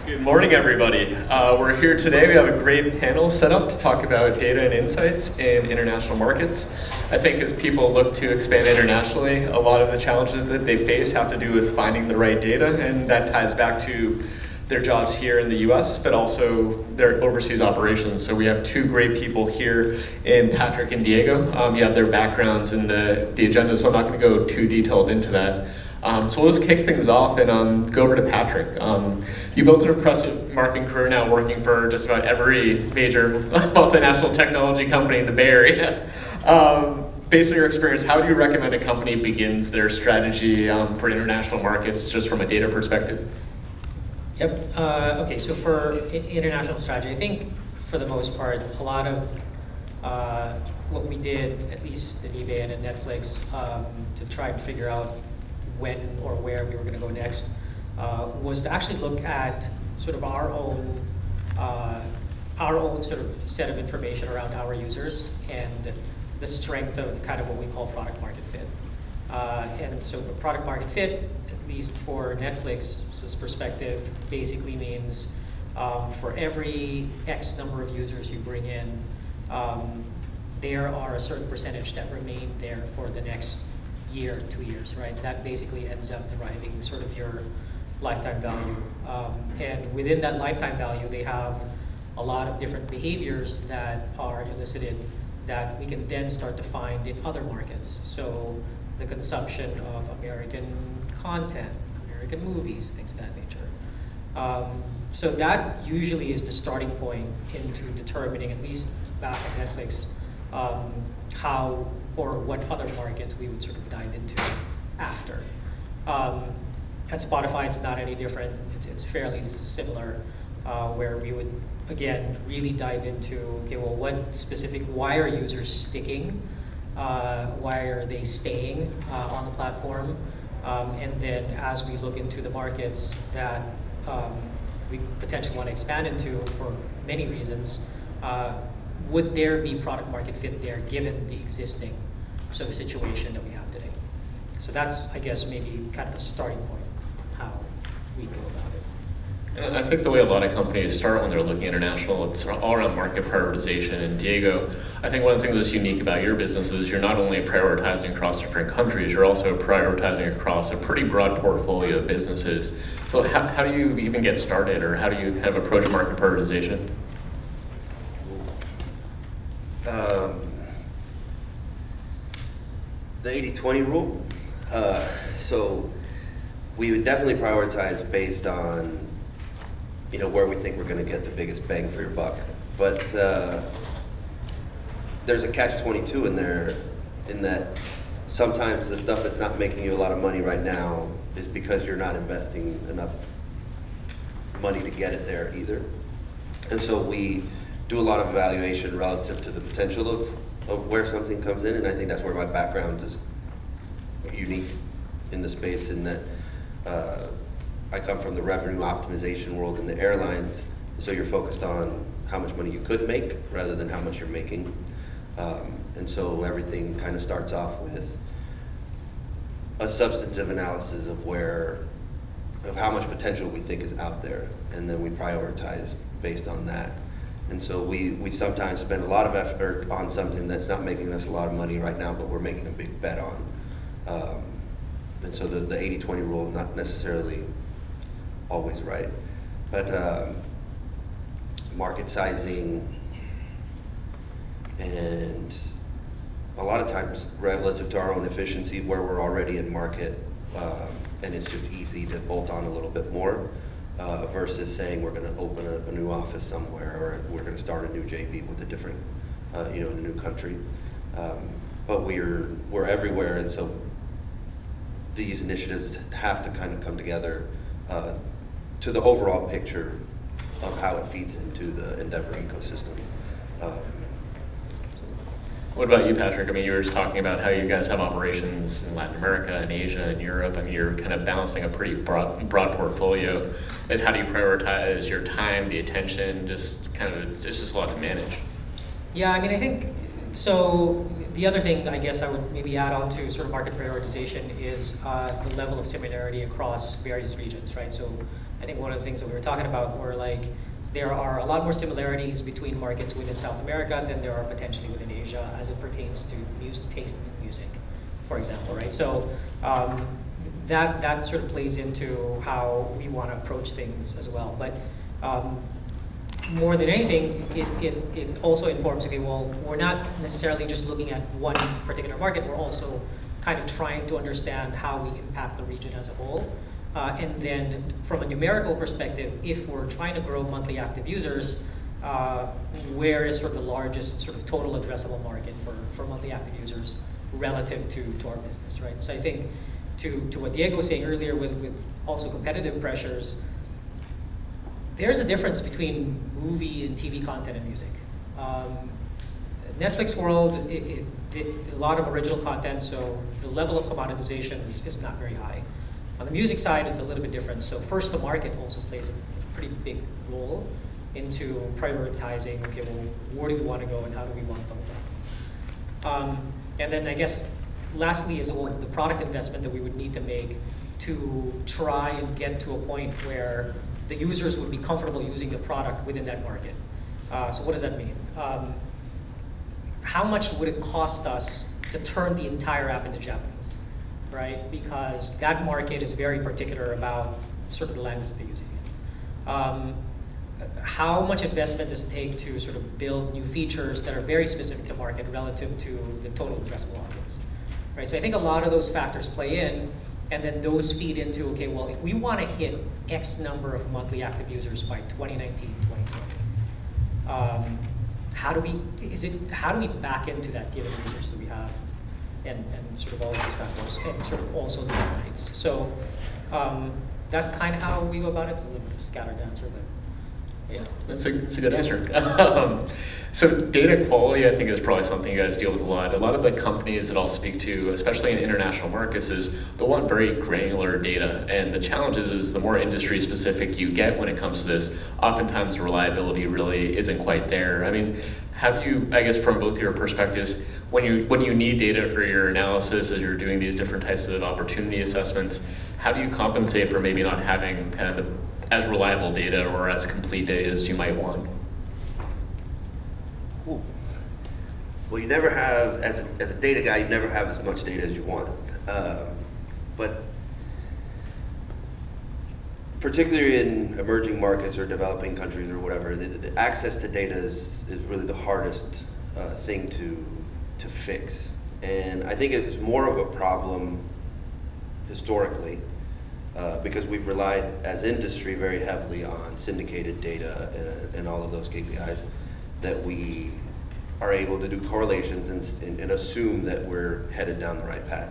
Good morning, everybody. We're here today. We have a great panel set up to talk about data and insights in international markets. I think as people look to expand internationally, a lot of the challenges that they face have to do with finding the right data, and that ties back to their jobs here in the US, but also their overseas operations. So we have two great people here in Patrick and Diego. You have their backgrounds in the agenda, so I'm not going to go too detailed into that. So let's kick things off and go over to Patrick. You built an impressive marketing career now working for just about every major multinational technology company in the Bay Area. Based on your experience, how do you recommend a company begins their strategy for international markets just from a data perspective? Yep. Okay, so for international strategy, I think for the most part, a lot of what we did, at least at eBay and at Netflix, to try and figure out when or where we were going to go next, was to actually look at sort of our own sort of set of information around our users and the strength of kind of what we call product market fit. And so the product market fit, at least for Netflix's perspective, basically means for every X number of users you bring in, there are a certain percentage that remain there for the next year, 2 years, right? That basically ends up deriving sort of your lifetime value. And within that lifetime value, they have a lot of different behaviors that are elicited that we can then start to find in other markets. So the consumption of American content, American movies, things of that nature. So that usually is the starting point into determining, at least back at Netflix, how or what other markets we would sort of dive into after. At Spotify, it's not any different. It's fairly similar, where we would, again, really dive into, okay, well, why are users sticking? Why are they staying on the platform? And then as we look into the markets that we potentially want to expand into for many reasons, would there be product market fit there given the existing sort of situation that we have today? So that's, I guess, maybe kind of the starting point on how we go about it. And I think the way a lot of companies start when they're looking international, it's all around market prioritization. And Diego, I think one of the things that's unique about your business is you're not only prioritizing across different countries, you're also prioritizing across a pretty broad portfolio of businesses. So how do you even get started, or how do you kind of approach market prioritization? The 80-20 rule. So we would definitely prioritize based on, where we think we're going to get the biggest bang for your buck. But there's a catch-22 in there, in that sometimes the stuff that's not making you a lot of money right now is because you're not investing enough money to get it there either. And so we do a lot of evaluation relative to the potential of where something comes in, and I think that's where my background is unique in the space, in that I come from the revenue optimization world in the airlines, so you're focused on how much money you could make rather than how much you're making. And so everything kind of starts off with a substantive analysis of how much potential we think is out there, and then we prioritize based on that. And so we sometimes spend a lot of effort on something that's not making us a lot of money right now, but we're making a big bet on. And so the 80-20 rule, not necessarily always right. But market sizing, and a lot of times relative to our own efficiency, where we're already in market, and it's just easy to bolt on a little bit more. Versus saying we're going to open a new office somewhere, or we're going to start a new JV with a different, in a new country. But we're everywhere, and so these initiatives have to kind of come together to the overall picture of how it feeds into the Endeavor ecosystem. What about you, Patrick? I mean, you were just talking about how you guys have operations in Latin America and Asia and Europe. I mean, you're kind of balancing a pretty broad portfolio. How do you prioritize your time, the attention? Just kind of, it's just a lot to manage. Yeah, I mean, I think So the other thing I guess I would maybe add on to sort of market prioritization is the level of similarity across various regions, right? So I think one of the things that we were talking about were like, there are a lot more similarities between markets within South America than there are potentially within Asia as it pertains to taste in music, for example, right? So that sort of plays into how we want to approach things as well. But more than anything, it also informs, okay, well, we're not necessarily just looking at one particular market, we're also kind of trying to understand how we impact the region as a whole. And then from a numerical perspective, if we're trying to grow monthly active users, where is sort of the largest sort of total addressable market for monthly active users relative to our business, right? So I think to what Diego was saying earlier with also competitive pressures, there's a difference between movie and TV content and music. Netflix world, a lot of original content, so the level of commoditization is not very high. On the music side, it's a little bit different. So first to market also plays a pretty big role into prioritizing, okay, well, where do we want to go and how do we want them to go? And then I guess lastly is the product investment that we would need to make to try and get to a point where the users would be comfortable using the product within that market. So what does that mean? How much would it cost us to turn the entire app into Japanese, right? Because that market is very particular about sort of the language they're using it. How much investment does it take to sort of build new features that are very specific to market relative to the total addressable audience, right? So I think a lot of those factors play in, and then those feed into, okay, well, if we want to hit X number of monthly active users by 2019, 2020, how do we back into that given users that we have, and sort of all of those factors, and sort of also the rates. So that's kind of how we go about it. It's a little bit of a scattered answer, but yeah. That's a good answer. So data quality, I think, is probably something you guys deal with a lot. A lot of the companies that I'll speak to, especially in international markets, is they want very granular data. And the challenge is the more industry specific you get when it comes to this, oftentimes the reliability really isn't quite there. I mean, have you, I guess from both your perspectives, when you need data for your analysis as you're doing these different types of opportunity assessments, how do you compensate for maybe not having kind of as reliable data or as complete data as you might want? Well, you never have, as a data guy, you never have as much data as you want. But particularly in emerging markets or developing countries or whatever, the access to data is really the hardest thing to fix. And I think it's more of a problem historically because we've relied as industry very heavily on syndicated data and all of those KPIs that we are able to do correlations and assume that we're headed down the right path.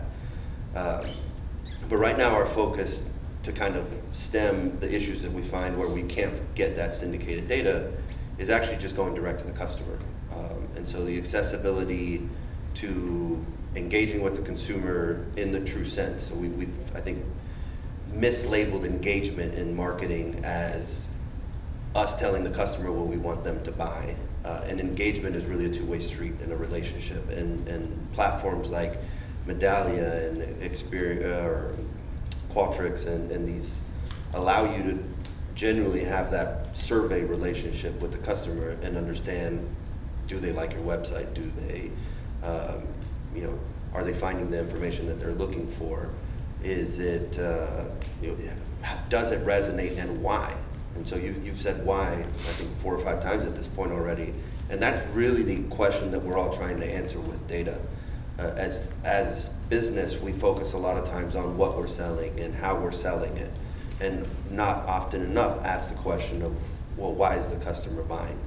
But right now our focus to kind of stem the issues that we find where we can't get that syndicated data is actually just going direct to the customer. And so the accessibility to engaging with the consumer in the true sense. So we've I think, mislabeled engagement in marketing as us telling the customer what we want them to buy. And engagement is really a two-way street in a relationship. And platforms like Medallia and Experian or Qualtrics and these allow you to genuinely have that survey relationship with the customer and understand, do they like your website? Do they, are they finding the information that they're looking for? Is it, does it resonate and why? And so you've said why, I think 4 or 5 times at this point already. And that's really the question that we're all trying to answer with data. As business, we focus a lot of times on what we're selling and how we're selling it. And not often enough ask the question of, well, why is the customer buying?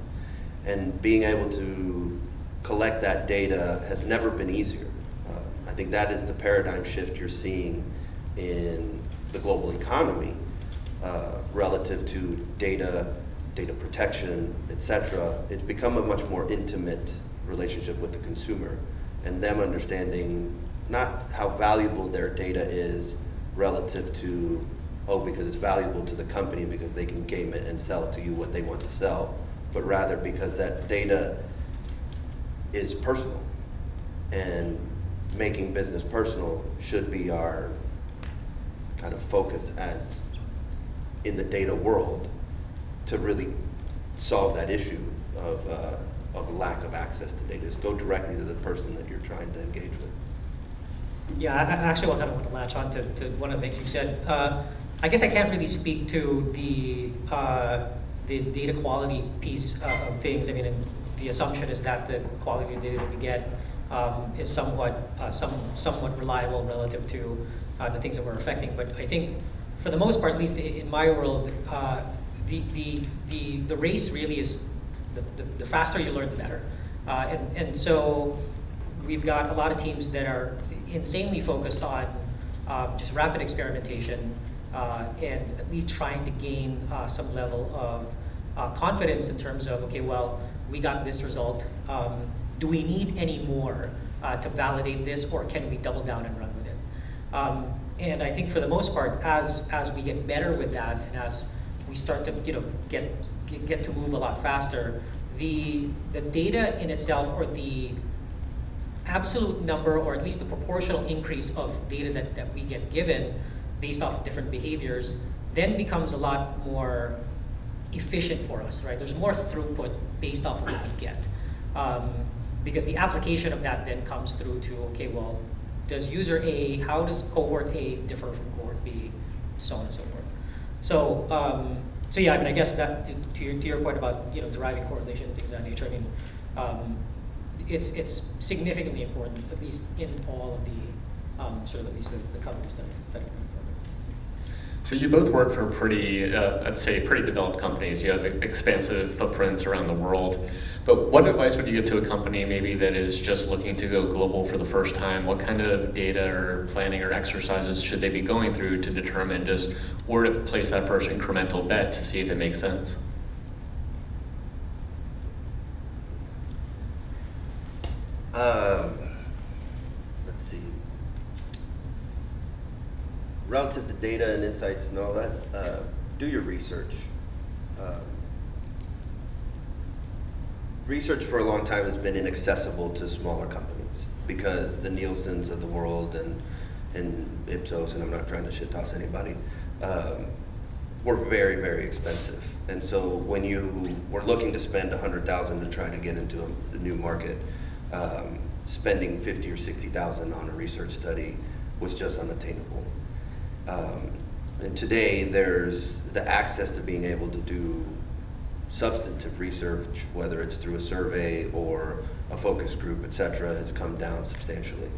And being able to collect that data has never been easier. I think that is the paradigm shift you're seeing in the global economy relative to data protection, etc. It's become a much more intimate relationship with the consumer and them understanding not how valuable their data is relative to, because it's valuable to the company because they can game it and sell to you what they want to sell, but rather because that data is personal. And making business personal should be our kind of focus as in the data world to really solve that issue of lack of access to data. Just go directly to the person that you're trying to engage with. Yeah, I actually kind of want to latch on to one of the things you said. I guess I can't really speak to the data quality piece of things. I mean, the assumption is that the quality of data that we get is somewhat reliable relative to the things that we're affecting. But I think, for the most part, at least in my world, the race really is the faster you learn, the better. And so we've got a lot of teams that are insanely focused on just rapid experimentation and at least trying to gain some level of confidence in terms of, okay, well, we got this result. Do we need any more to validate this, or can we double down and run with it? And I think for the most part, as we get better with that, and as we start to get to move a lot faster, the data in itself, or the absolute number, or at least the proportional increase of data that we get given based off of different behaviors, then becomes a lot more efficient for us, right? There's more throughput based off of what we get. Because the application of that then comes through to, okay, well, does user A, how does cohort A differ from cohort B, so on and so forth. So yeah, I mean, I guess that to your point about deriving correlation and things of that nature, I mean, it's significantly important, at least in all of the sort of at least the companies that I've worked with. So you both work for pretty, I'd say, pretty developed companies. You have expansive footprints around the world. But what advice would you give to a company maybe that is just looking to go global for the first time? What kind of data or planning or exercises should they be going through to determine just where to place that first incremental bet to see if it makes sense? Let's see. Relative to data and insights and all that, do your research. Research for a long time has been inaccessible to smaller companies because the Nielsen's of the world and Ipsos, and I'm not trying to shit toss anybody, were very, very expensive. And so when you were looking to spend $100,000 to try to get into a new market, spending $50,000 or $60,000 on a research study was just unattainable. And today there's the access to being able to do substantive research, whether it's through a survey or a focus group, et cetera, has come down substantially.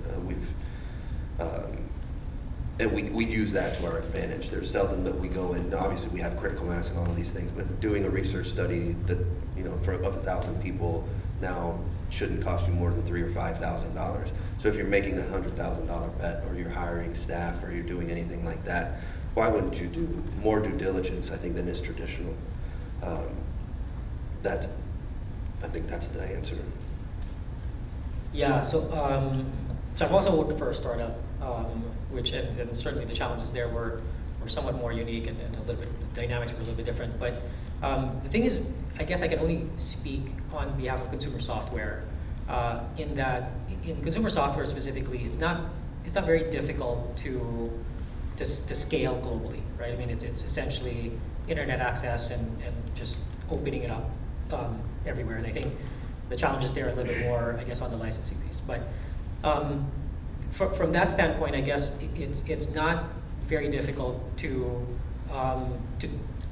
And we use that to our advantage. There's seldom that we go in, obviously we have critical mass and all of these things, but doing a research study that, for above 1,000 people now shouldn't cost you more than $3,000 or $5,000. So if you're making a $100,000 bet, or you're hiring staff, or you're doing anything like that, why wouldn't you do more due diligence, I think, than is traditional? I think that's the answer. Yeah, so I've also worked for a startup, which, and certainly the challenges there were somewhat more unique, and a little bit, the dynamics were a little bit different. But the thing is, I guess I can only speak on behalf of consumer software, in that in consumer software specifically, it's not very difficult to scale globally, right? I mean, it's essentially internet access and just opening it up everywhere. And I think the challenges there are a little bit more, I guess, on the licensing piece. But from that standpoint, I guess it's not very difficult to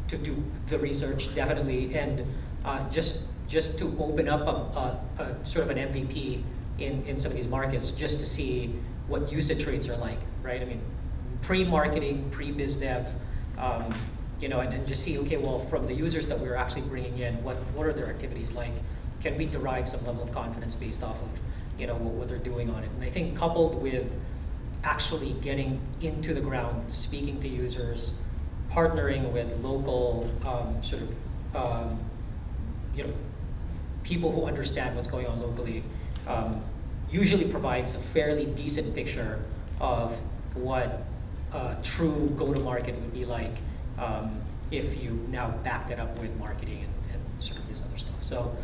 do the research, definitely, and just to open up a sort of an MVP in some of these markets, just to see what usage rates are like, right? I mean, pre-marketing, pre-biz dev, and just see, okay, well, from the users that we're actually bringing in, what are their activities like? Can we derive some level of confidence based off of, what they're doing on it? And I think coupled with actually getting into the ground, speaking to users, partnering with local people who understand what's going on locally, usually provides a fairly decent picture of what true go-to-market would be like if you now back that up with marketing and sort of this other stuff. So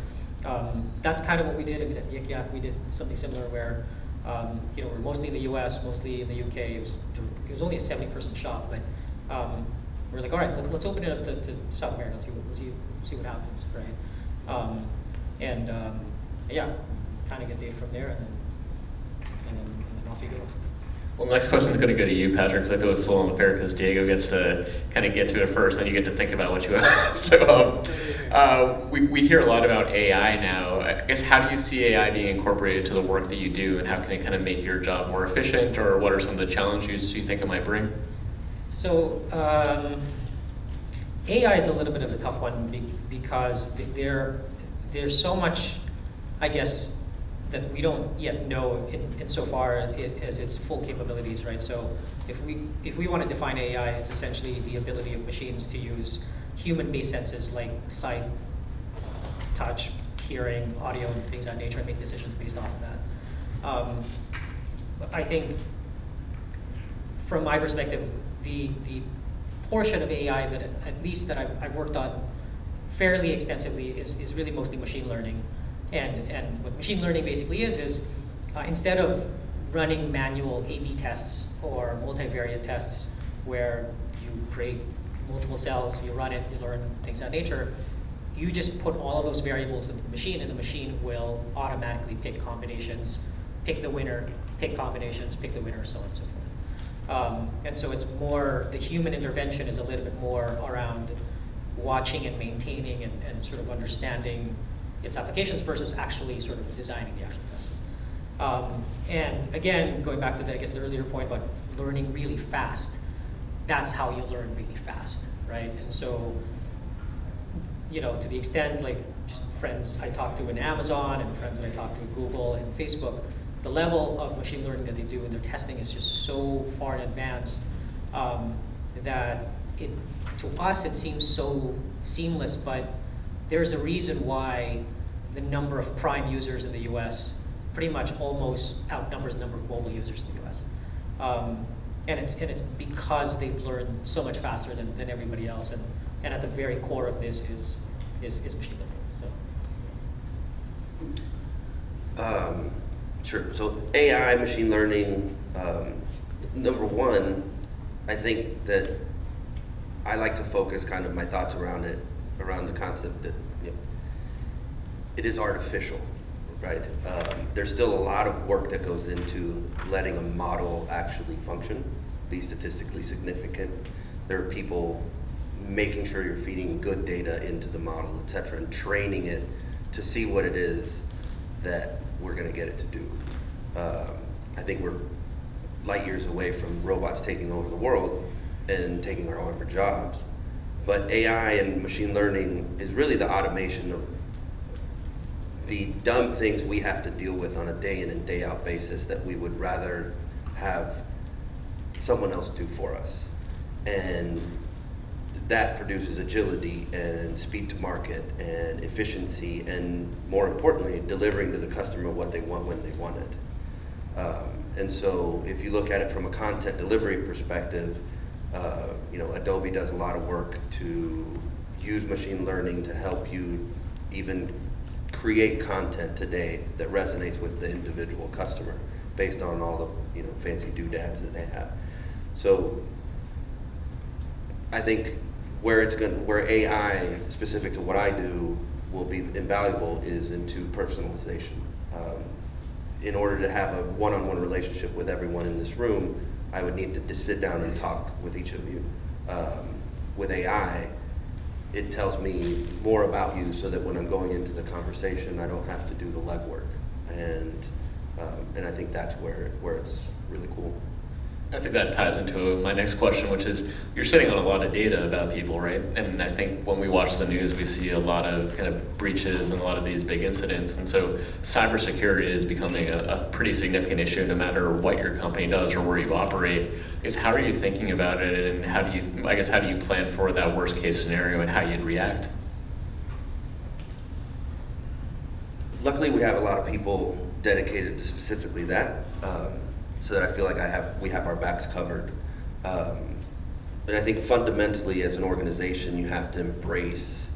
That's kind of what we did. I mean, at Yik Yak, we did something similar where we're mostly in the US, mostly in the UK. It was only a 70-person shop, but we're like, all right, let's open it up to South America. Let's see what happens, right? Yeah, kind of get data from there, and then off you go. Well, the next question is going to go to you, Patrick, because I feel it's a little unfair because Diego gets to kind of get to it first, then you get to think about what you want. So we hear a lot about AI now. I guess, how do you see AI being incorporated to the work that you do, and how can it kind of make your job more efficient, or what are some of the challenges you think it might bring? So AI is a little bit of a tough one because there's so much, I guess, that we don't yet know insofar as its full capabilities, right? So if we want to define AI, it's essentially the ability of machines to use human-based senses like sight, touch, hearing, audio, and things of that nature, and make decisions based off of that. I think, from my perspective, the portion of AI that at least that I've worked on fairly extensively is really mostly machine learning. And what machine learning basically is instead of running manual A/B tests or multivariate tests where you create multiple cells, you run it, you learn things of that nature, you just put all of those variables into the machine, and the machine will automatically pick combinations, pick the winner, pick combinations, pick the winner, so on and so forth. And so it's more, the human intervention is a little bit more around watching and maintaining and sort of understanding its applications versus actually sort of designing the actual tests. And again, going back to the earlier point about learning really fast, that's how you learn really fast, right? And so, to the extent, like, just friends I talk to in Amazon and friends that I talk to at Google and Facebook, the level of machine learning that they do in their testing is just so far in advance that to us it seems so seamless, but there's a reason why the number of prime users in the US pretty much almost outnumbers the number of mobile users in the US. And it's because they've learned so much faster than everybody else, and at the very core of this is machine learning. Sure. So AI, machine learning, number one, I think that I like to focus kind of my thoughts around it, around the concept that it is artificial, right? There's still a lot of work that goes into letting a model actually function, be statistically significant. There are people making sure you're feeding good data into the model, et cetera, and training it to see what it is that we're going to get it to do. I think we're light years away from robots taking over the world and taking all of our jobs. But AI and machine learning is really the automation of the dumb things we have to deal with on a day in and day out basis that we would rather have someone else do for us. And that produces agility and speed to market and efficiency, and more importantly, delivering to the customer what they want when they want it. And so if you look at it from a content delivery perspective, Adobe does a lot of work to use machine learning to help you even create content today that resonates with the individual customer based on all the fancy doodads that they have. So I think where AI specific to what I do will be invaluable is into personalization. In order to have a one-on-one relationship with everyone in this room, I would need to just sit down and talk with each of you. With AI, it tells me more about you so that when I'm going into the conversation, I don't have to do the legwork. And I think that's where it's really cool. I think that ties into my next question, which is, you're sitting on a lot of data about people, right? And I think when we watch the news, we see a lot of kind of breaches and a lot of these big incidents. And so cybersecurity is becoming a pretty significant issue no matter what your company does or where you operate. How are you thinking about it, and how do you plan for that worst case scenario and how you'd react? Luckily, we have a lot of people dedicated to specifically that. So that I feel like we have our backs covered. But I think fundamentally as an organization, you have to embrace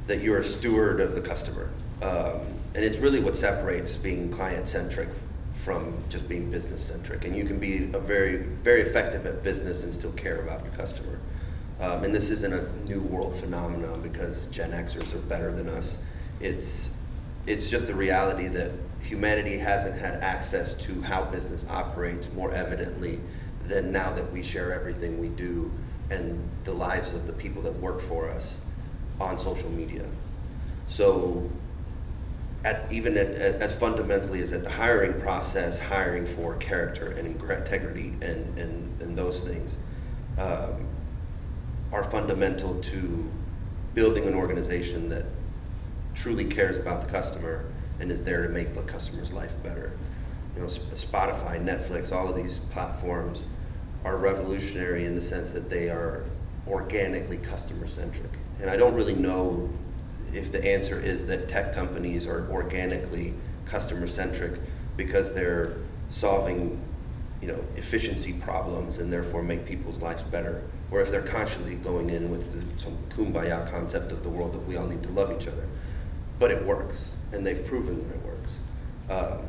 that you're a steward of the customer. And it's really what separates being client-centric from just being business-centric. And you can be a very, very effective at business and still care about your customer. And this isn't a new world phenomenon because Gen Xers are better than us. It's just a reality that humanity hasn't had access to how business operates more evidently than now that we share everything we do and the lives of the people that work for us on social media. So even as fundamentally as at the hiring process, hiring for character and integrity and those things are fundamental to building an organization that truly cares about the customer and is there to make the customer's life better. You know, Spotify, Netflix, all of these platforms are revolutionary in the sense that they are organically customer-centric. And I don't really know if the answer is that tech companies are organically customer-centric because they're solving, you know, efficiency problems and therefore make people's lives better, or if they're consciously going in with some kumbaya concept of the world that we all need to love each other. But it works, and they've proven that it works.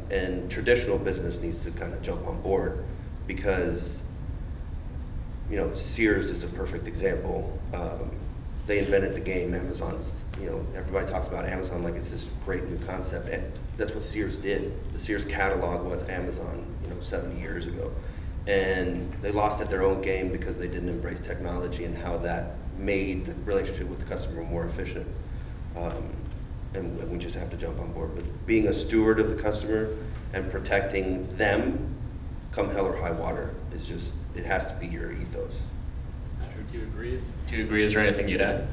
And traditional business needs to kind of jump on board because, you know, Sears is a perfect example. They invented the game. Amazon's, you know, everybody talks about Amazon like it's this great new concept, and that's what Sears did. The Sears catalog was Amazon, you know, 70 years ago. And they lost at their own game because they didn't embrace technology and how that made the relationship with the customer more efficient. And we just have to jump on board. But being a steward of the customer and protecting them, come hell or high water, is just, it has to be your ethos. Patrick, do you agree? Do you agree? Is there anything you'd add?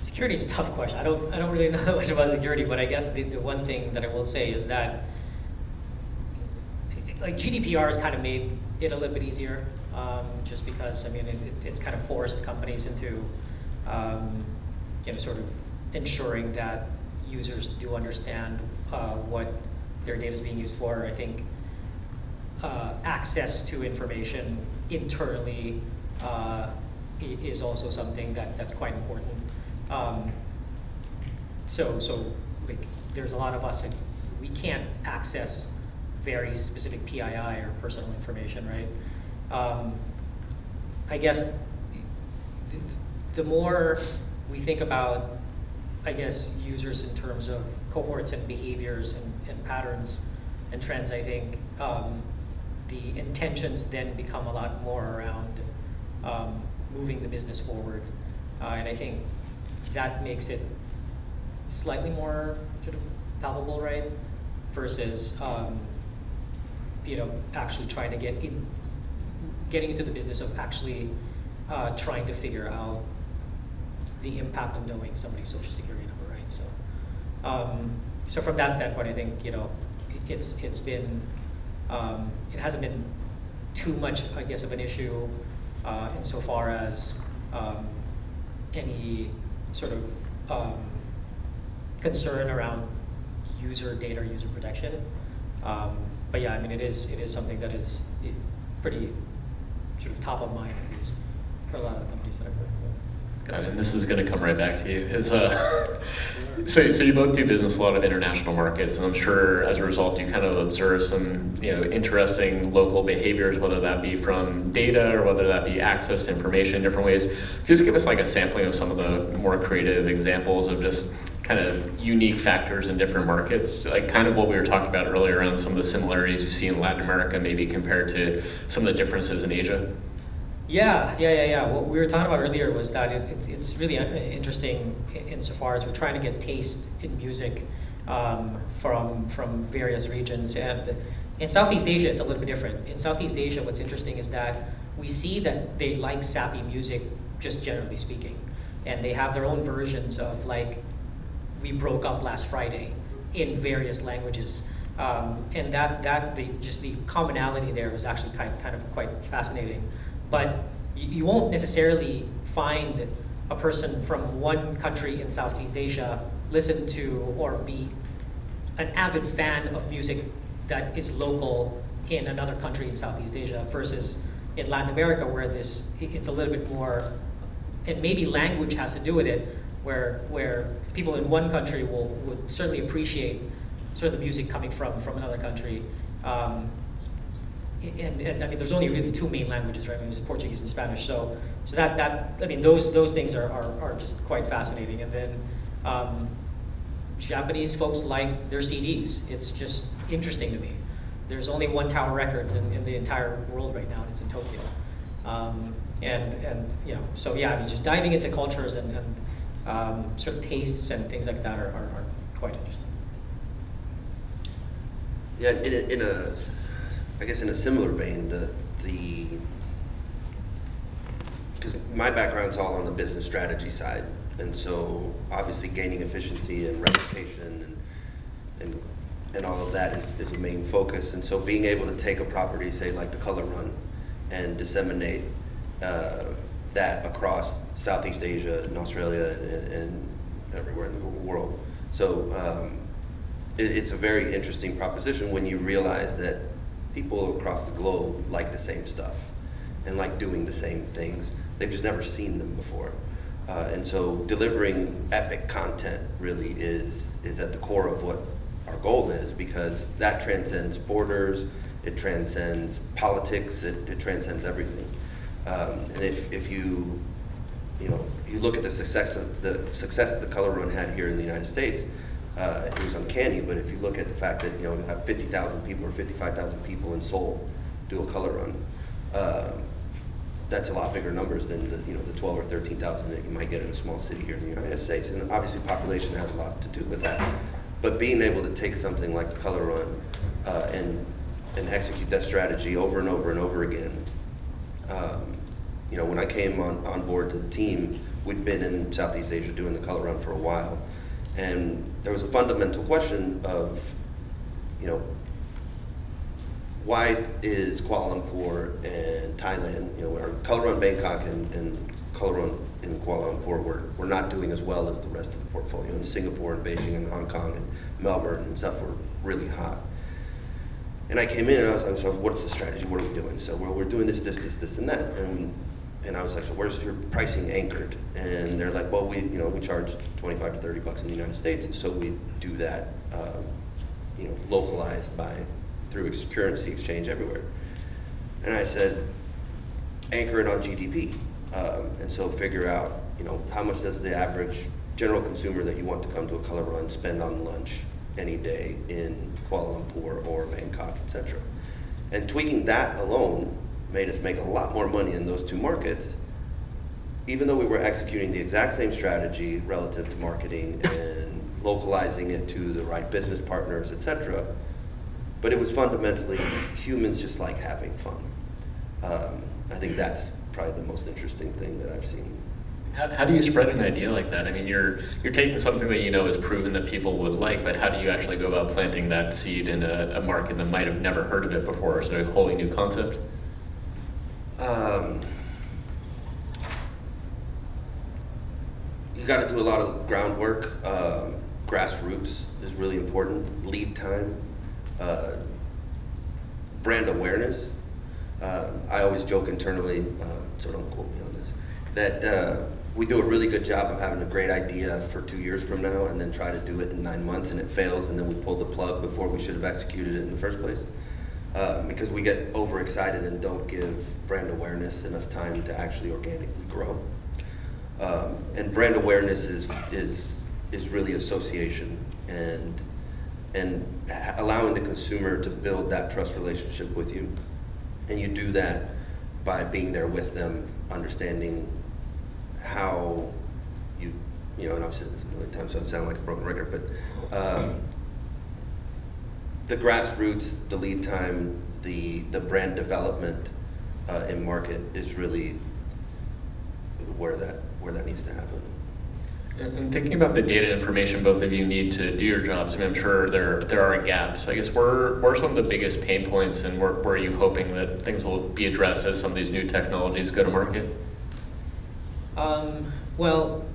Security is a tough question. I don't really know that much about security, but I guess the one thing that I will say is that like GDPR has kind of made it a little bit easier, just because, I mean, it's kind of forced companies into, you know, sort of ensuring that users do understand what their data is being used for. I think access to information internally is also something that's quite important. So like, there's a lot of us that we can't access very specific PII or personal information, right? I guess the more we think about, I guess, users in terms of cohorts and behaviors and patterns and trends, I think the intentions then become a lot more around moving the business forward. And I think that makes it slightly more sort of palpable, right? Versus you know, actually trying to getting into the business of actually trying to figure out the impact of knowing somebody's social security number, right? So from that standpoint, I think, you know, it's been it hasn't been too much, I guess, of an issue insofar as any sort of concern around user data or user protection. But yeah, I mean, it is something that is pretty sort of top of mind, at least, for a lot of the companies that I've worked for. Got it. And this is going to come right back to you. It's, so you both do business a lot of international markets, and I'm sure as a result you kind of observe some, you know, interesting local behaviors, whether that be from data or whether that be access to information in different ways. Could you just give us like a sampling of some of the more creative examples of just kind of unique factors in different markets, like kind of what we were talking about earlier around some of the similarities you see in Latin America maybe compared to some of the differences in Asia? Yeah. What we were talking about earlier was that it's really interesting insofar as we're trying to get taste in music from various regions. And in Southeast Asia, it's a little bit different. In Southeast Asia, what's interesting is that we see that they like sappy music, just generally speaking. And they have their own versions of, like, "We broke up last Friday" in various languages. And just the commonality there was actually kind of quite fascinating. But you won't necessarily find a person from one country in Southeast Asia listen to or be an avid fan of music that is local in another country in Southeast Asia versus in Latin America, where it's a little bit more, and maybe language has to do with it, where people in one country would certainly appreciate sort of the music coming from another country. And I mean, there's only really two main languages, right? I mean, it's Portuguese and Spanish. So that I mean, those things are just quite fascinating. And then Japanese folks like their CDs. It's just interesting to me. There's only one Tower Records in the entire world right now, and it's in Tokyo. And you know, so yeah, I mean, just diving into cultures and sort of tastes and things like that are quite interesting. Yeah, I guess in a similar vein, because my background's all on the business strategy side, and so obviously gaining efficiency and reputation and all of that is a main focus. And so being able to take a property, say like the Color Run, and disseminate that across Southeast Asia and Australia and everywhere in the world. So it's a very interesting proposition when you realize that people across the globe like the same stuff and like doing the same things. They've just never seen them before. And so delivering epic content really is at the core of what our goal is, because that transcends borders, it transcends politics, it transcends everything. And if you look at the success that the Color Run had here in the United States, it was uncanny. But if you look at the fact that we have 50,000 people or 55,000 people in Seoul do a Color Run, that's a lot bigger numbers than the 12 or 13,000 that you might get in a small city here in the United States. And obviously, population has a lot to do with that. But being able to take something like the Color Run and execute that strategy over and over and over again. When I came on board to the team, we'd been in Southeast Asia doing the Color Run for a while, and there was a fundamental question of, why is Kuala Lumpur and Thailand, our Color Run Bangkok and Color Run in Kuala Lumpur, we're not doing as well as the rest of the portfolio. In Singapore and Beijing and Hong Kong and Melbourne and stuff were really hot. And I came in and I was like, so what's the strategy? What are we doing? So we're doing this, and that. And I was like, so where's your pricing anchored? And they're like, well, we charge $25 to $30 in the United States, and so we do that, localized through currency exchange everywhere. And I said, anchor it on GDP, and so figure out, how much does the average general consumer that you want to come to a Color Run spend on lunch any day in Kuala Lumpur or Bangkok, etc. And tweaking that alone made us make a lot more money in those two markets, even though we were executing the exact same strategy relative to marketing and localizing it to the right business partners, etc. But it was fundamentally, humans just like having fun. I think that's probably the most interesting thing that I've seen. How do you spread an idea like that? I mean, you're taking something that is proven that people would like, but how do you actually go about planting that seed in a market that might have never heard of it before? Is it a wholly new concept? You got to do a lot of groundwork. Grassroots is really important. Lead time, brand awareness. I always joke internally, so don't quote me on this, that we do a really good job of having a great idea for 2 years from now and then try to do it in 9 months and it fails and then we pull the plug before we should have executed it in the first place. Because we get overexcited and don't give brand awareness enough time to actually organically grow. And brand awareness is really association and allowing the consumer to build that trust relationship with you. And you do that by being there with them, understanding how and I've said this a million times, so it sounds like a broken record, but the grassroots, the lead time, the brand development in market is really where that needs to happen. And thinking about the data information both of you need to do your jobs, I mean, I'm sure there are gaps. I guess where are some of the biggest pain points, and where are you hoping that things will be addressed as some of these new technologies go to market? Well,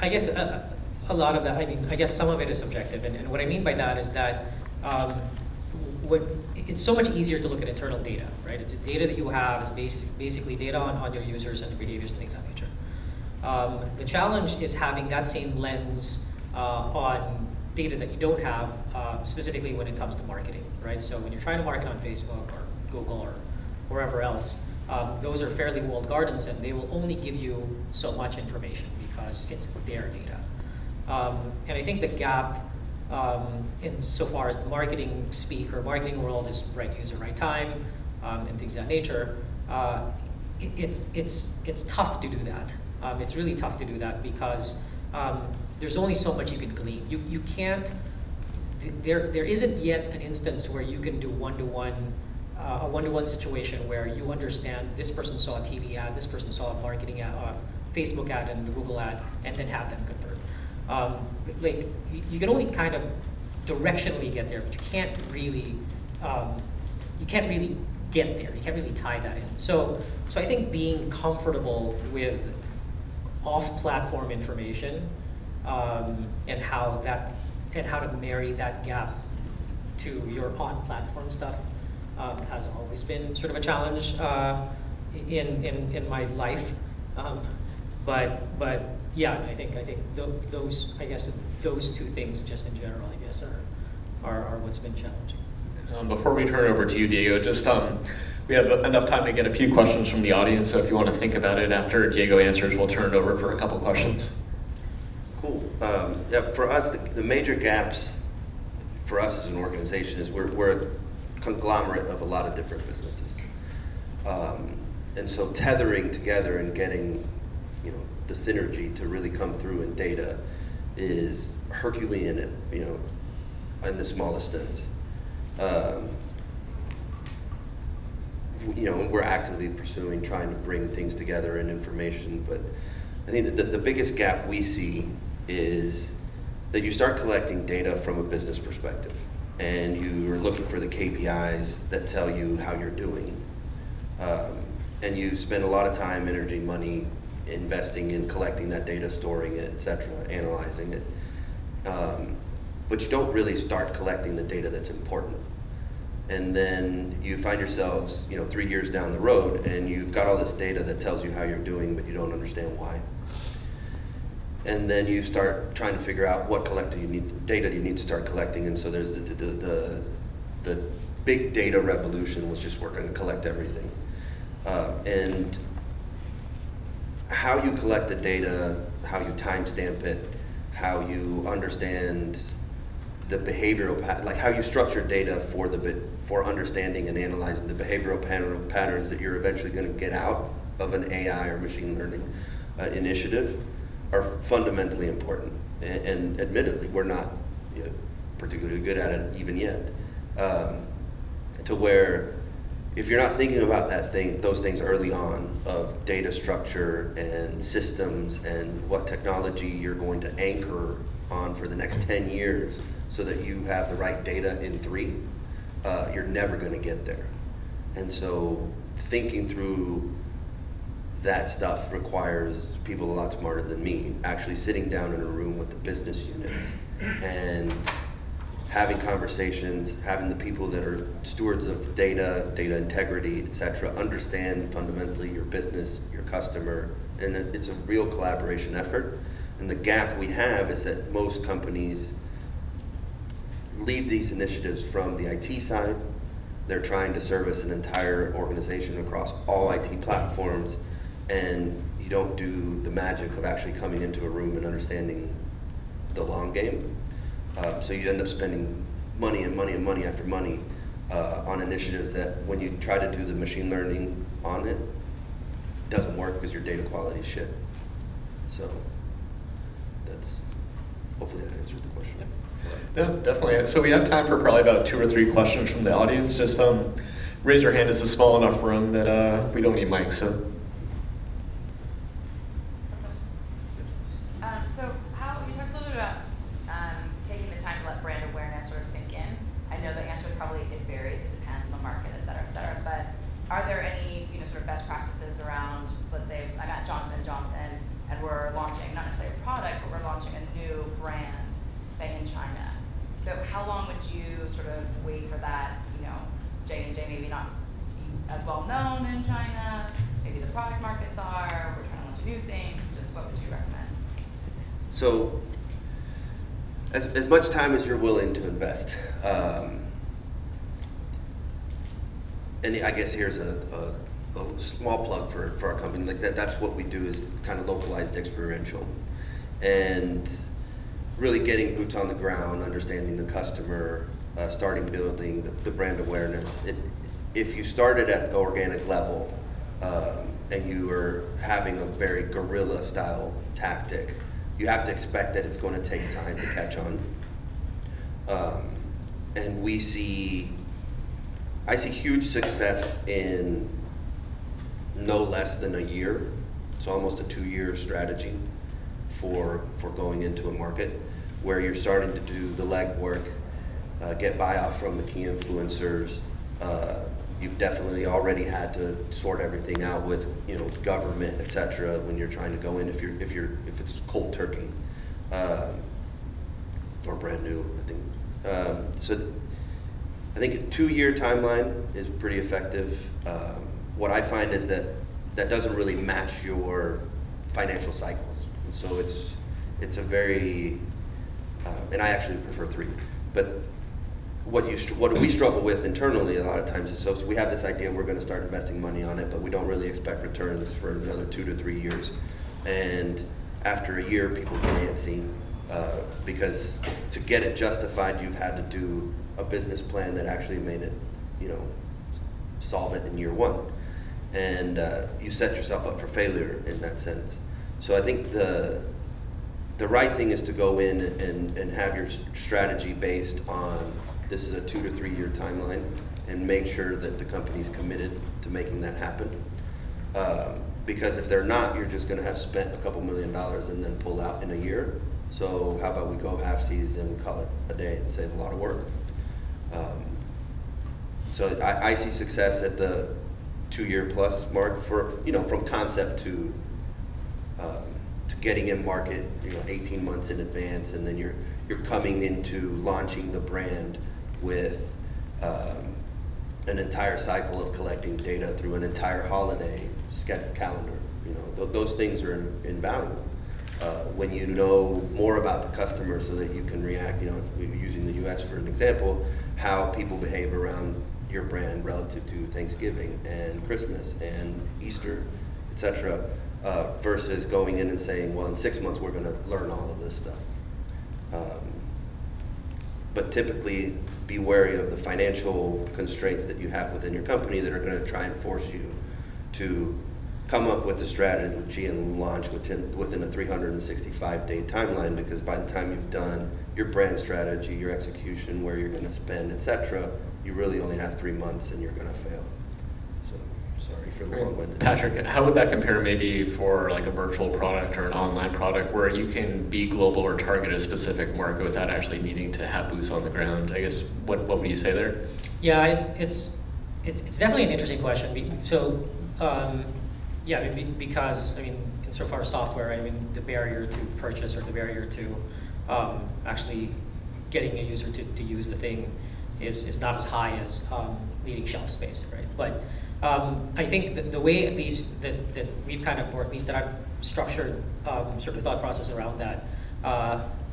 I guess a lot of that, I guess some of it is subjective, and what I mean by that is that it's so much easier to look at internal data, right? It's data that you have, it's basically data on your users and behaviors and things of that nature. The challenge is having that same lens on data that you don't have, specifically when it comes to marketing, right? So when you're trying to market on Facebook or Google or wherever else, those are fairly walled gardens, and they will only give you so much information because it's their data. And I think the gap, insofar as the marketing speak or marketing world is right user, right time, and things of that nature, it's tough to do that. It's really tough to do that because there's only so much you can glean. You can't. There isn't yet an instance where you can do a one-to-one situation where you understand this person saw a TV ad, this person saw a marketing ad, a Facebook ad, and a Google ad, and then have them convert. Like you can only kind of directionally get there, but you can't really get there. You can't really tie that in. So I think being comfortable with off-platform information and how to marry that gap to your on-platform stuff has always been sort of a challenge in my life. But yeah, I think those two things just in general, I guess, are what's been challenging. Before we turn it over to you, Diego, just we have enough time to get a few questions from the audience, so if you want to think about it after Diego answers, we'll turn it over for a couple questions. Cool. Yeah, for us, the major gaps for us as an organization is we're a conglomerate of a lot of different businesses. And so tethering together and getting the synergy to really come through in data is Herculean, in the smallest sense. We're actively pursuing trying to bring things together in information, but I think that the biggest gap we see is that you start collecting data from a business perspective, and you're looking for the KPIs that tell you how you're doing. And you spend a lot of time, energy, money investing in collecting that data, storing it, et cetera, analyzing it. But you don't really start collecting the data that's important. And then you find yourselves, 3 years down the road, and you've got all this data that tells you how you're doing, but you don't understand why. And then you start trying to figure out what data you need to start collecting. And so there's the big data revolution was just we're going to collect everything. And how you collect the data, how you timestamp it, how you understand the behavioral like how you structure data for understanding and analyzing the behavioral patterns that you're eventually going to get out of an AI or machine learning initiative are fundamentally important. And admittedly, we're not particularly good at it even yet. To where if you're not thinking about those things early on of data structure and systems and what technology you're going to anchor on for the next 10 years so that you have the right data in 3, you're never going to get there. And so thinking through that stuff requires people a lot smarter than me actually sitting down in a room with the business units and having conversations, having the people that are stewards of data integrity, et cetera, understand fundamentally your business, your customer, and it's a real collaboration effort. And the gap we have is that most companies lead these initiatives from the IT side. They're trying to service an entire organization across all IT platforms, and you don't do the magic of actually coming into a room and understanding the long game. So you end up spending money and money and money after money on initiatives that when you try to do the machine learning on it, doesn't work because your data quality is shit. So hopefully that answers the question. Yeah, definitely. So we have time for probably about 2 or 3 questions from the audience. Just raise your hand. It's a small enough room that we don't need mics. So. So you talked a little bit about taking the time to let brand awareness sort of sink in. I know the answer probably it varies, it depends on the market, et cetera, but are there any sort of best practices around, let's say I'm at Johnson & Johnson and we're launching not necessarily a product, but we're launching a new brand, say in China. So how long would you sort of wait for that, J&J maybe not as well known in China, maybe the product markets are, we're trying to launch new things, just what would you recommend? So, as much time as you're willing to invest, and I guess here's a small plug for our company. Like that's what we do, is kind of localized experiential, and really getting boots on the ground, understanding the customer, starting building the brand awareness. If you started at the organic level and you were having a very guerrilla style tactic, you have to expect that it's going to take time to catch on. And I see huge success in no less than a year. It's almost a 2-year strategy for going into a market where you're starting to do the legwork, get buy-off from the key influencers. You've definitely already had to sort everything out with government, etc. when you're trying to go in, if it's cold turkey or brand new, I think. So I think a 2-year timeline is pretty effective. What I find is that doesn't really match your financial cycles. So it's a very, and I actually prefer 3. But what we struggle with internally a lot of times is, so we have this idea we're going to start investing money on it, but we don't really expect returns for another 2 to 3 years. And after a year, people get antsy because to get it justified, you've had to do a business plan that actually made it, solve it in year 1. And you set yourself up for failure in that sense. So I think the right thing is to go in and have your strategy based on, this is a 2 to 3 year timeline, and make sure that the company's committed to making that happen. Because if they're not, you're just going to have spent a couple $1 million and then pull out in a year. So how about we go half season, call it a day, and save a lot of work. So I see success at the 2-year plus mark for, from concept to getting in market, 18 months in advance, and then you're coming into launching the brand with an entire cycle of collecting data through an entire holiday calendar. Those things are invaluable. When you know more about the customer so that you can react, using the US for an example, how people behave around your brand relative to Thanksgiving and Christmas and Easter, etc., versus going in and saying, well, in 6 months we're going to learn all of this stuff. But typically, be wary of the financial constraints that you have within your company that are going to try and force you to come up with a strategy and launch within a 365-day timeline, because by the time you've done your brand strategy, your execution, where you're going to spend, etc., you really only have 3 months and you're going to fail. So sorry for the long-winded. Patrick, how would that compare maybe for like a virtual product or an online product where you can be global or target a specific market without actually needing to have boots on the ground? I guess, what would you say there? Yeah, it's definitely an interesting question. So, yeah, because insofar as software, the barrier to purchase or the barrier to actually getting a user to use the thing is not as high as needing shelf space, right? But I think that the way, at least that we've kind of, or at least that I've structured sort of thought process around that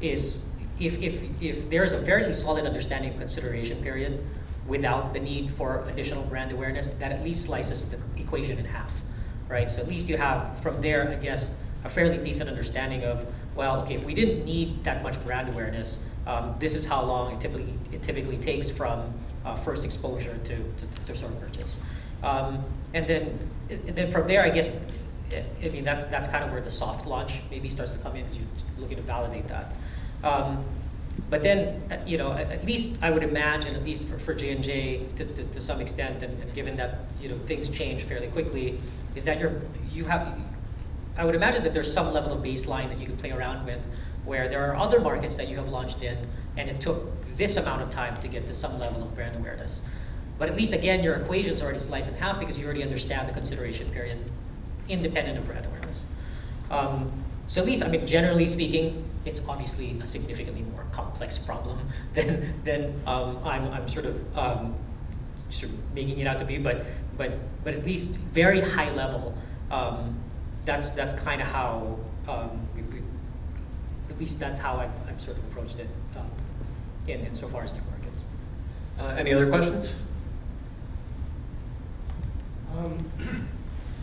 is if there's a fairly solid understanding of consideration period without the need for additional brand awareness, that at least slices the equation in half, right? So at least you have, from there, I guess, a fairly decent understanding of, well, okay, if we didn't need that much brand awareness, this is how long it typically takes from first exposure to sort of purchase. And then from there, I guess, that's kind of where the soft launch maybe starts to come in, as you're looking to validate that. But then, at least I would imagine, at least for J&J to some extent, and given that things change fairly quickly, is that I would imagine that there's some level of baseline that you can play around with, where there are other markets that you have launched in, and it took this amount of time to get to some level of brand awareness. But at least, again, your equation's already sliced in half because you already understand the consideration period independent of brand awareness. So at least, generally speaking, it's obviously a significantly more complex problem than I'm sort of making it out to be. But at least very high level, that's kind of how at least that's how I've sort of approached it in so far as new markets. Any other questions?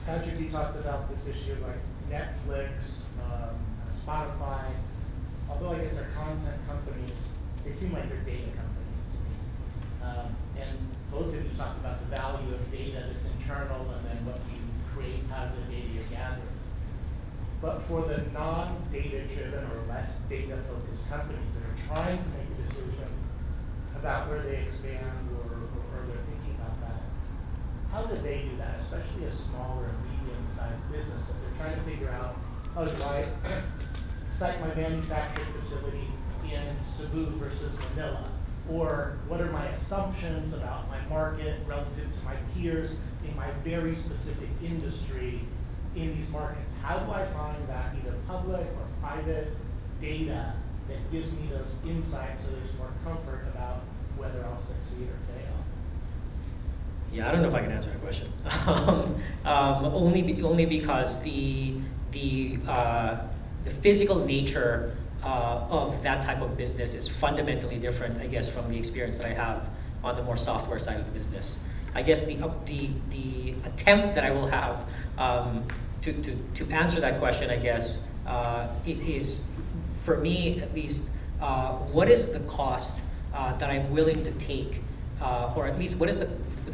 Patrick, you talked about this issue of like Netflix, Spotify. Although I guess they're content companies, they seem like they're data companies to me. And both of you talked about the value of data that's internal and then what you create out of the data you gather. But for the non-data driven or less data focused companies that are trying to make a decision about where they expand or they're thinking about that, how do they do that, especially a smaller and medium-sized business, if they're trying to figure out, oh, do I site my manufacturing facility in Cebu versus Manila? Or what are my assumptions about my market relative to my peers in my very specific industry in these markets? How do I find that either public or private data that gives me those insights so there's more comfort about whether I'll succeed or fail? Yeah, I don't know if I can answer that question. Only because the physical nature of that type of business is fundamentally different, I guess, from the experience that I have on the more software side of the business. I guess the attempt that I will have to answer that question, I guess, it is, for me at least, what is the cost that I'm willing to take, or at least what is the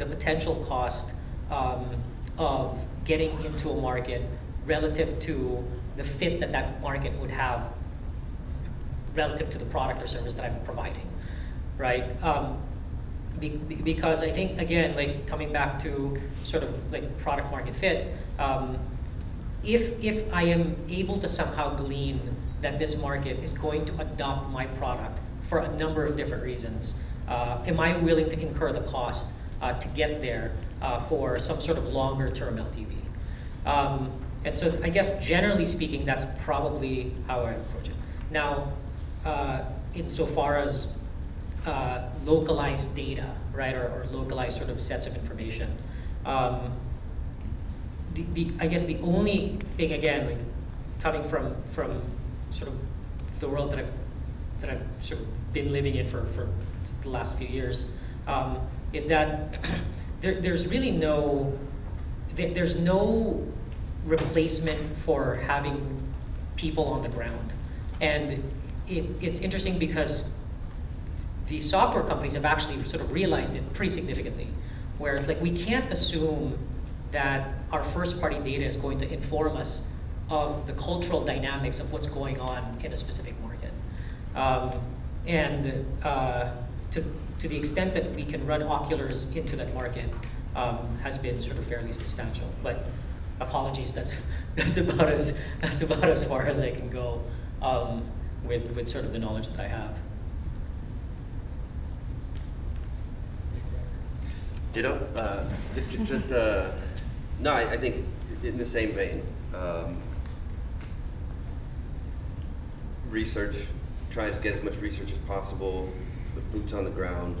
potential cost of getting into a market relative to the fit that that market would have relative to the product or service that I'm providing, right? Because I think, again, like coming back to sort of like product market fit, if I am able to somehow glean that this market is going to adopt my product for a number of different reasons, am I willing to incur the cost to get there for some sort of longer term LTV? And so I guess generally speaking, that's probably how I approach it. Now, insofar as localized data, right, or localized sort of sets of information, I guess the only thing, again, like coming from sort of the world that I've sort of been living in for the last few years, is that there's really no replacement for having people on the ground. And it's interesting because the software companies have actually sort of realized it pretty significantly, where like we can't assume that our first party data is going to inform us of the cultural dynamics of what's going on in a specific market. To the extent that we can run oculars into that market has been sort of fairly substantial. But apologies, that's about as far as I can go with sort of the knowledge that I have. No, I think in the same vein, research, try to get as much research as possible, the boots on the ground,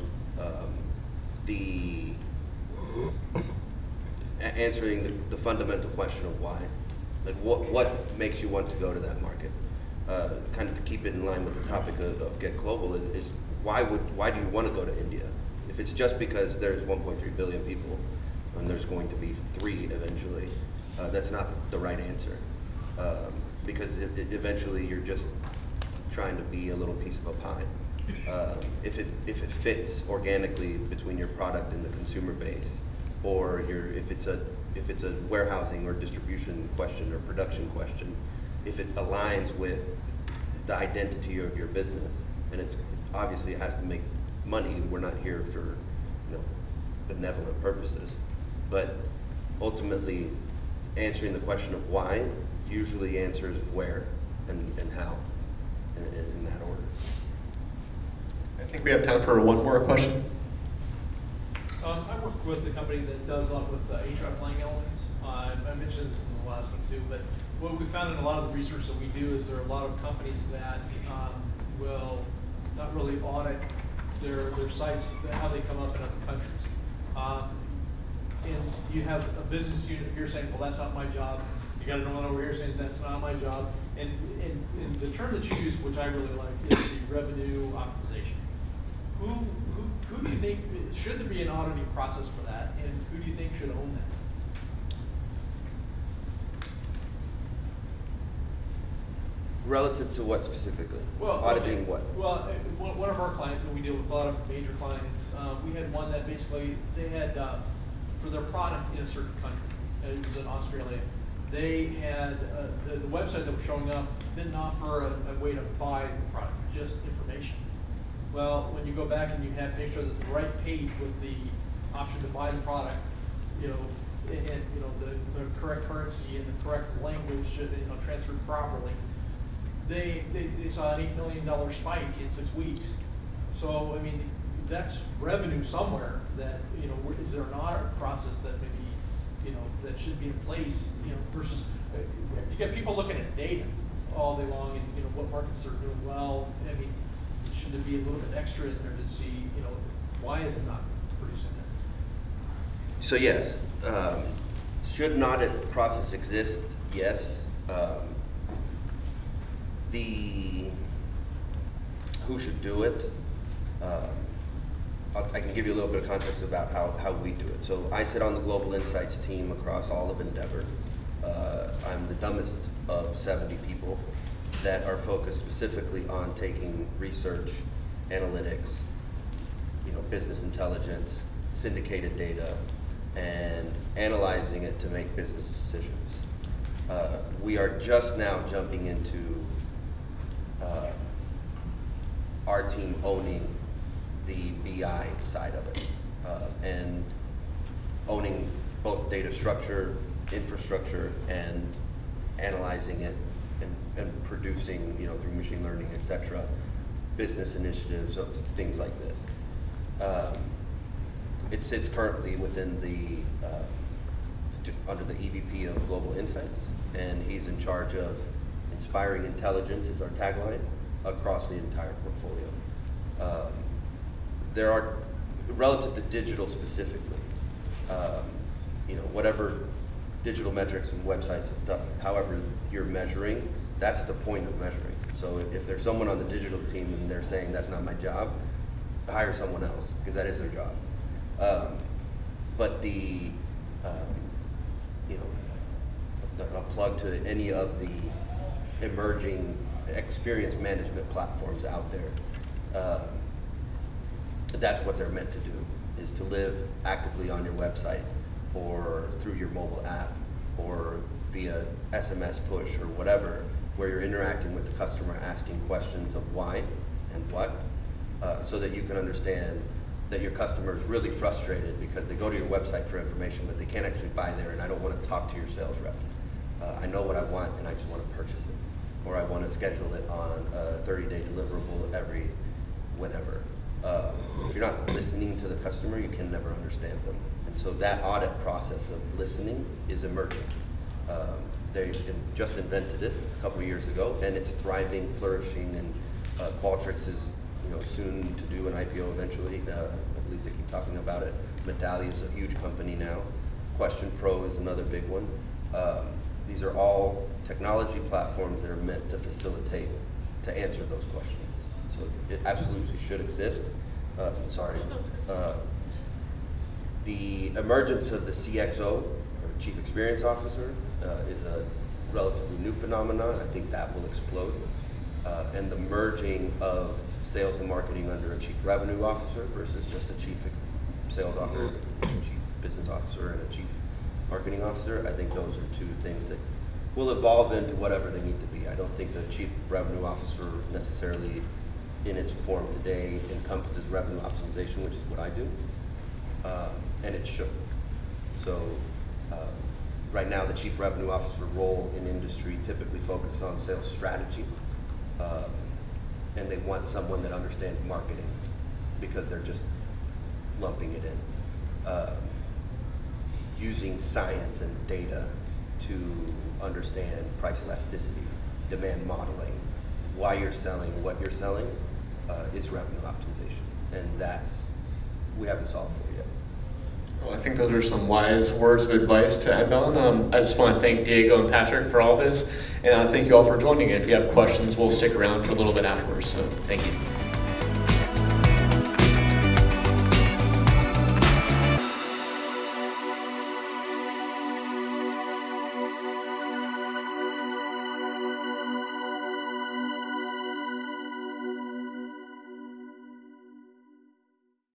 answering the fundamental question of why. Like what makes you want to go to that market? Kind of to keep it in line with the topic of GetGlobal is why do you want to go to India? If it's just because there's 1.3 billion people and there's going to be 3 eventually, that's not the right answer. Because eventually you're just trying to be a little piece of a pie. If it fits organically between your product and the consumer base, or if it's a warehousing or distribution question or production question, if it aligns with the identity of your business, and it's obviously it has to make money. We're not here for benevolent purposes, but ultimately answering the question of why usually answers where and how in that order. I think we have time for one more question. I work with a company that does a lot with HR planning elements. I mentioned this in the last one too, but what we found in a lot of the research that we do is there are a lot of companies that will not really audit their sites, how they come up in other countries. And you have a business unit here saying, well, that's not my job. You got another one over here saying, that's not my job. And the term that you use, which I really like, is the revenue optimization. Who do you think, should there be an auditing process for that, and who do you think should own that? Relative to what specifically? Auditing what? Well, one of our clients, and we deal with a lot of major clients, we had one that basically, they had, for their product in a certain country, it was in Australia, they had, the website that was showing up didn't offer a way to buy the product, just information. Well, when you go back and you have to make sure that the right page with the option to buy the product, you know, and you know the correct currency and the correct language, you know, transferred properly, they saw an $8 million spike in 6 weeks. So I mean, that's revenue somewhere. That, you know, is there an audit process that maybe, you know, that should be in place, you know, versus you get people looking at data all day long, and you know what markets are doing well. I mean, should there be a little bit extra in there to see, you know, why is it not producing that? So yes, should an audit process exist? Yes. Who should do it? I can give you a little bit of context about how we do it. So I sit on the Global Insights team across all of Endeavor. I'm the dumbest of 70 people that are focused specifically on taking research, analytics, you know, business intelligence, syndicated data, and analyzing it to make business decisions. We are just now jumping into our team owning the BI side of it, and owning both data structure, infrastructure, and analyzing it and producing, you know, through machine learning, et cetera, business initiatives of things like this. It sits currently within the, under the EVP of Global Insights, and he's in charge of inspiring intelligence is our tagline across the entire portfolio. There are, relative to digital specifically, you know, whatever digital metrics and websites and stuff, however you're measuring, that's the point of measuring. So if there's someone on the digital team and they're saying that's not my job, hire someone else, because that is their job. But the, you know, a plug to any of the emerging experience management platforms out there, that's what they're meant to do, is to live actively on your website or through your mobile app or via SMS push or whatever, where you're interacting with the customer, asking questions of why and what, so that you can understand that your customer is really frustrated because they go to your website for information, but they can't actually buy there, and I don't want to talk to your sales rep. I know what I want, and I just want to purchase it. Or I want to schedule it on a 30-day deliverable every whenever. If you're not listening to the customer, you can never understand them. And so that audit process of listening is emerging. They just invented it a couple of years ago, and it's thriving, flourishing, and Qualtrics is, you know, soon to do an IPO eventually. At least they keep talking about it. Medallia is a huge company now. Question Pro is another big one. These are all technology platforms that are meant to facilitate, to answer those questions. So it absolutely should exist. The emergence of the CXO, or Chief Experience Officer, is a relatively new phenomenon. I think that will explode. And the merging of sales and marketing under a Chief Revenue Officer versus just a Chief Sales Officer, a Chief Business Officer, and a Chief Marketing Officer, I think those are two things that will evolve into whatever they need to be. I don't think the Chief Revenue Officer necessarily in its form today encompasses revenue optimization, which is what I do, and it should. So right now the Chief Revenue Officer role in industry typically focuses on sales strategy, and they want someone that understands marketing because they're just lumping it in. Using science and data to understand price elasticity, demand modeling, why you're selling what you're selling, is revenue optimization. And that's, we haven't solved for it yet. Well, I think those are some wise words of advice to end on. I just want to thank Diego and Patrick for all this, and thank you all for joining. If you have questions, we'll stick around for a little bit afterwards, so thank you.